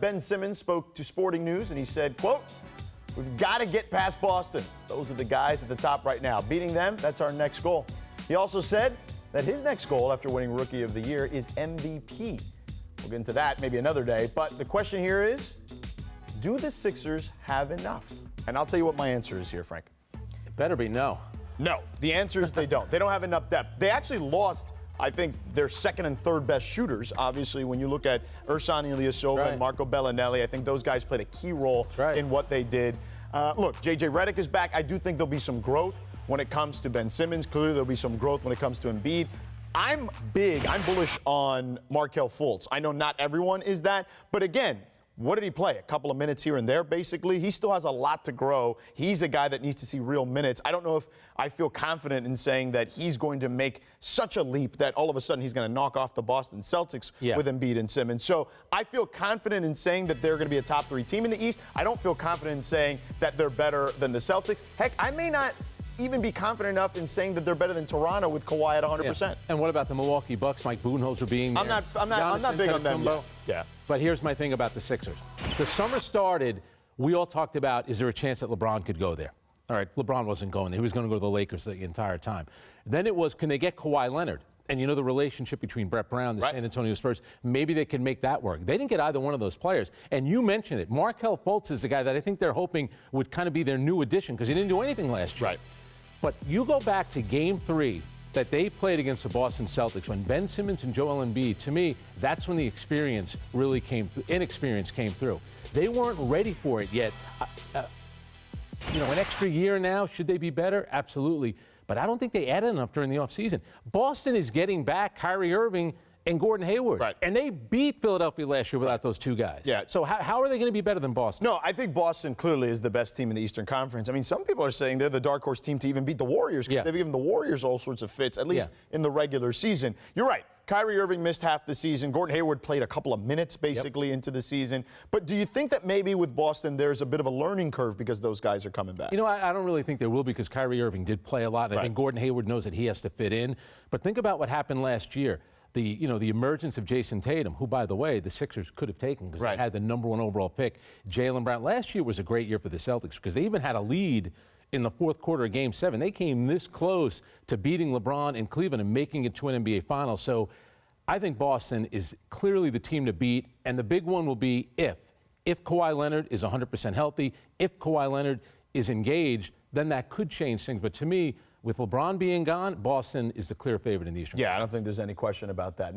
Ben Simmons spoke to Sporting News and he said, quote, "We've got to get past Boston. Those are the guys at the top right now. Beating them, that's our next goal." He also said that his next goal after winning Rookie of the Year is MVP. We'll get into that maybe another day. But the question here is, do the Sixers have enough? And I'll tell you what my answer is here, Frank. It better be no. No. The answer is they don't. They don't have enough depth. They actually lost, I think, their second and third best shooters. Obviously, when you look at Ersan and Ilyasova and Marco Belinelli, I think those guys played a key role in what they did. Look, J.J. Redick is back. I do think there'll be some growth when it comes to Ben Simmons. Clearly, there'll be some growth when it comes to Embiid. I'm bullish on Markelle Fultz. I know not everyone is that, but again, what did he play? A couple of minutes here and there, basically. He still has a lot to grow. He's a guy that needs to see real minutes. I don't know if I feel confident in saying that he's going to make such a leap that all of a sudden he's going to knock off the Boston Celtics with Embiid and Simmons. So I feel confident in saying that they're going to be a top 3 team in the East. I don't feel confident in saying that they're better than the Celtics. Heck, I may not even be confident enough in saying that they're better than Toronto with Kawhi at 100%. Yeah. And what about the Milwaukee Bucks, Mike Budenholzer being there? I'm not big on them yet. Yeah. But here's my thing about the Sixers. The summer started, we all talked about, is there a chance that LeBron could go there? All right, LeBron wasn't going there. He was going to go to the Lakers the entire time. Then it was, can they get Kawhi Leonard? And you know the relationship between Brett Brown and the San Antonio Spurs, maybe they can make that work. They didn't get either one of those players. And you mentioned it. Markelle Fultz is the guy that I think they're hoping would kind of be their new addition because he didn't do anything last year. Right. But you go back to Game 3 that they played against the Boston Celtics when Ben Simmons and Joel Embiid, to me, that's when the inexperience came through. They weren't ready for it yet. An extra year now, should they be better? Absolutely. But I don't think they added enough during the offseason. Boston is getting back Kyrie Irving and Gordon Hayward. Right. And they beat Philadelphia last year without those two guys. Yeah. So how are they going to be better than Boston? No, I think Boston clearly is the best team in the Eastern Conference. I mean, some people are saying they're the dark horse team to even beat the Warriors because they've given the Warriors all sorts of fits, at least in the regular season. You're right. Kyrie Irving missed half the season. Gordon Hayward played a couple of minutes basically into the season. But do you think that maybe with Boston there's a bit of a learning curve because those guys are coming back? You know, I don't really think there will because Kyrie Irving did play a lot. I think Gordon Hayward knows that he has to fit in. But think about what happened last year. The emergence of Jason Tatum, who, by the way, the Sixers could have taken because they had the #1 overall pick. Jaylen Brown. Last year was a great year for the Celtics because they even had a lead in the fourth quarter of Game 7. They came this close to beating LeBron in Cleveland and making it to an NBA Finals. So I think Boston is clearly the team to beat, and the big one will be if Kawhi Leonard is 100% healthy, if Kawhi Leonard is engaged, then that could change things. But to me, with LeBron being gone, Boston is the clear favorite in the Eastern Conference. Yeah, I don't think there's any question about that.